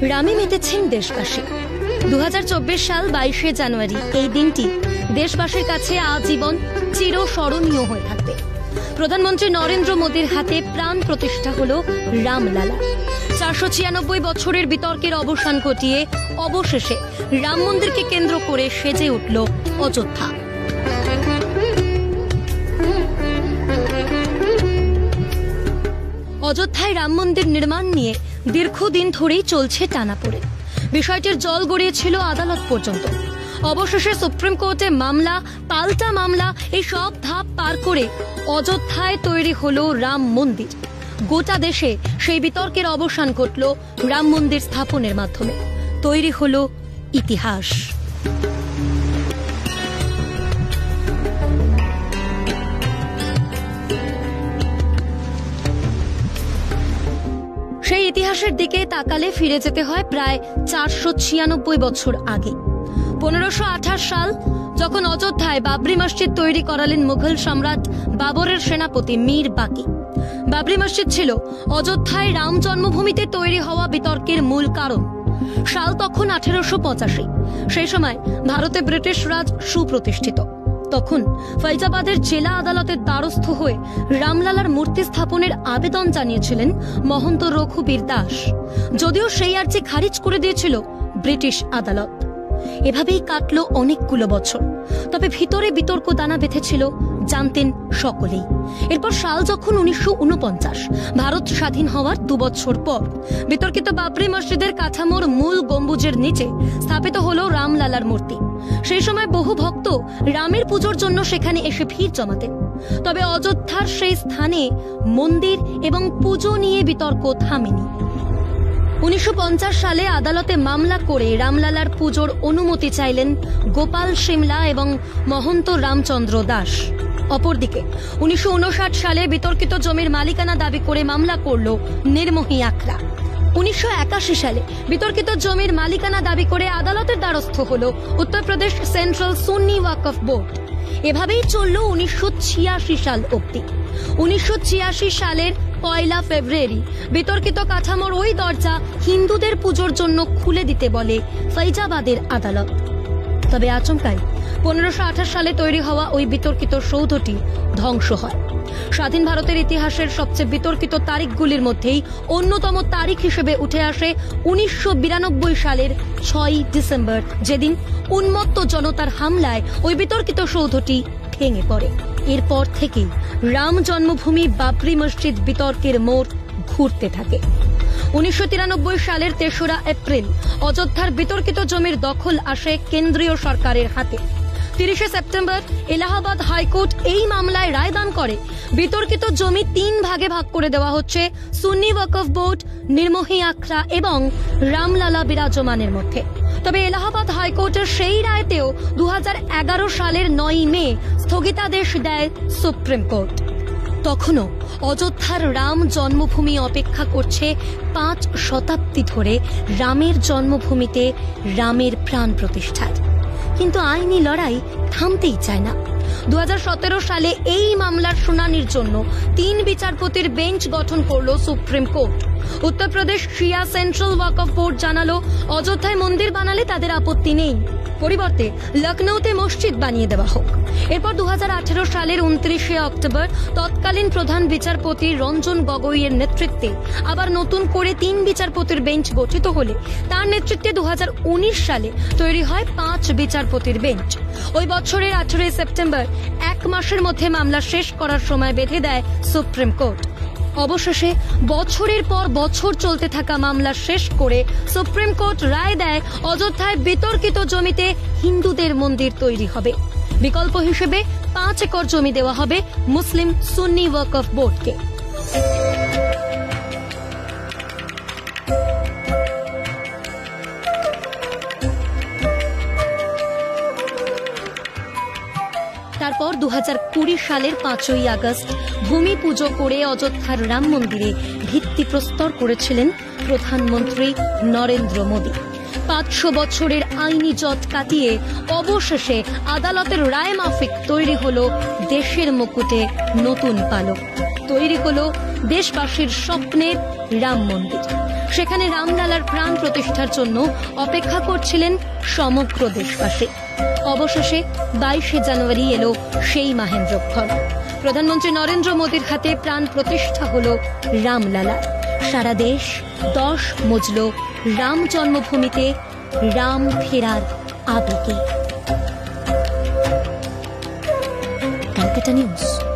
রামে মেতেছেন দেশবাসী। 2024 সাল 22শে জানুয়ারি এই দিনটি দেশবাসীর কাছে আজীবন চিরস্মরণীয় হয়ে থাকবে। প্রধানমন্ত্রী নরেন্দ্র মোদীর হাতে প্রাণ প্রতিষ্ঠা হলো রামলালা। 496 বছরের বিতর্কের অবসান ঘটিয়ে অবশেষে রাম মন্দিরকে কেন্দ্র করে সেজে উঠল অযোধ্যা। অযোধ্যায় রাম মন্দির নির্মাণ নিয়ে দীর্ঘদিন ধরেই চলছে টানাপোড়েন। বিষয়টির জল গড়িয়েছিল আদালত পর্যন্ত। অবশেষে সুপ্রিম কোর্টে মামলা, পাল্টা মামলা, এই সব ধাপ পার করে অযোধ্যায় তৈরি হলো রাম মন্দির। গোটা দেশে সেই বিতর্কের অবসান ঘটল রাম মন্দির স্থাপনের মাধ্যমে। তৈরি হলো ইতিহাস। সেই ইতিহাসের দিকে তাকালে ফিরে যেতে হয় প্রায় 496 বছর আগে। 1528 সাল যখন অযোধ্যায় বাবরি মসজিদ তৈরি করালেন মুঘল সম্রাট বাবরের সেনাপতি মীর বাকি। বাবরি মসজিদ ছিল অযোধ্যায় রাম জন্মভূমিতে তৈরি হওয়া বিতর্কের মূল কারণ। সাল তখন 1885। সেই সময় ভারতে ব্রিটিশ রাজ সুপ্রতিষ্ঠিত। তখন ফৈজাবাদের জেলা আদালতের দ্বারস্থ হয়ে রামলালার মূর্তি স্থাপনের আবেদন জানিয়েছিলেন মহন্ত রঘুবীর দাস, যদিও সেই আর্জি খারিজ করে দিয়েছিল ব্রিটিশ আদালত। এভাবেই কাটল অনেকগুলো বছর। তবে ভিতরে বিতর্ক দানা বেঁধেছিল জানতেন সকলেই। এরপর সাল যখন 1949, ভারত স্বাধীন হওয়ার 2 বছর পর বিতর্কিত বাবরি মসজিদের কাঠামোর মূল গম্বুজের নিচে স্থাপিত হলো রামলালার মূর্তি। সেই সময় বহু ভক্ত রামের পুজোর জন্য সেখানে এসে ভিড় জমাতেন। তবে অযোধ্যার সেই স্থানে মন্দির এবং পুজো নিয়ে বিতর্ক থামেনি। 1950 সালে আদালতে মামলা করে রামলালার পুজোর অনুমতি চাইলেন গোপাল সিমলা এবং মহন্ত রামচন্দ্র দাস। অপরদিকে 1959 সালে বিতর্কিত জমির মালিকানা দাবি করে মামলা করল নির্মোহী আখড়া। 1981 সালে বিতর্কিত জমির মালিকানা দাবি করে আদালতের দ্বারস্থ হল উত্তরপ্রদেশ সেন্ট্রাল সুন্নি ওয়াকফ বোর্ড। এভাবেই চলল 1986 সাল অবধি। 1986 সালের 1 ফেব্রুয়ারি বিতর্কিত কাঠামোর ওই দরজা হিন্দুদের পুজোর জন্য খুলে দিতে বলে ফৈজাবাদের আদালত। তবে আচমকাই 1528 সালে তৈরি হওয়া ওই বিতর্কিত সৌধটি ধ্বংস হয়। স্বাধীন ভারতের ইতিহাসের সবচেয়ে বিতর্কিত তারিখগুলির মধ্যেই অন্যতম তারিখ হিসেবে উঠে আসে 1992 সালের 6 ডিসেম্বর, যেদিন উন্মত্ত জনতার হামলায় ওই বিতর্কিত সৌধটি ভেঙে পড়ে। এরপর থেকেই রাম জন্মভূমি বাবরি মসজিদ বিতর্কের মোড় ঘুরতে থাকে। 1993 সালের 3রা এপ্রিল অযোধ্যার বিতর্কিত জমির দখল আসে কেন্দ্রীয় সরকারের হাতে। 30শে সেপ্টেম্বর এলাহাবাদ হাইকোর্ট এই মামলায় রায়দান করে বিতর্কিত জমি 3 ভাগে ভাগ করে দেওয়া হচ্ছে সুন্নি ওয়াকফ বোর্ড, নির্মোহী আখড়া এবং রামলালা বিরাজমানের মধ্যে। তবে এলাহাবাদ হাইকোর্টের সেই রায়তেও 2011 সালের 9 মে স্থগিতাদেশ দেয় সুপ্রিম কোর্ট। তখনও অযোধ্যার রাম জন্মভূমি অপেক্ষা করছে 5 শতাব্দী ধরে রামের জন্মভূমিতে রামের প্রাণ প্রতিষ্ঠার। কিন্তু আইনি লড়াই থামতেই চায় না। 2017 সালে এই মামলার শুনানির জন্য 3 বিচারপতির বেঞ্চ গঠন করল সুপ্রিম কোর্ট। উত্তরপ্রদেশ শিয়া সেন্ট্রাল ওয়াকফ বোর্ড জানালো অযোধ্যায় মন্দির বানালে তাদের আপত্তি নেই, পরিবর্তে লখনৌতে মসজিদ বানিয়ে দেওয়া হোক। এরপর 2018 সালের 29শে অক্টোবর তৎকালীন প্রধান বিচারপতি রঞ্জন গগৈয়ের নেতৃত্বে আবার নতুন করে 3 বিচারপতির বেঞ্চ গঠিত হলে তার নেতৃত্বে 2019 সালে তৈরি হয় 5 বিচারপতির বেঞ্চ। ওই বছরের 18 সেপ্টেম্বর 1 মাসের মধ্যে মামলা শেষ করার সময় বেঁধে দেয় সুপ্রিম কোর্ট। অবশেষে বছরের পর বছর চলতে থাকা মামলা শেষ করে সুপ্রিম কোর্ট রায় দেয় অযোধ্যায় বিতর্কিত জমিতে হিন্দুদের মন্দির তৈরি হবে। বিকল্প হিসেবে 5 একর জমি দেওয়া হবে মুসলিম সুন্নি ওয়াকফ বোর্ডকে। তারপর 2020 সালের 5ই আগস্ট ভূমি পুজো করে অযোধ্যার রাম মন্দিরে ভিত্তিপ্রস্তর করেছিলেন প্রধানমন্ত্রী নরেন্দ্র মোদী। 500 বছরের আইনি জট কাটিয়ে অবশেষে আদালতের রায় মাফিক তৈরি হলো দেশের মুকুটে নতুন পালক, তৈরি হলো দেশবাসীর স্বপ্নের রাম মন্দির। সেখানে রামলালার প্রাণ প্রতিষ্ঠার জন্য অপেক্ষা করছিলেন সমগ্র দেশবাসী। অবশেষে 22শে জানুয়ারি এলো সেই মাহেন্দ্রক্ষণ। প্রধানমন্ত্রী নরেন্দ্র মোদীর হাতে প্রাণ প্রতিষ্ঠা হলো রামলালার। সারা দেশ 10 মজল রাম জন্মভূমিতে রাম ফেরার আবেগে। ক্যালকাটা নিউজ।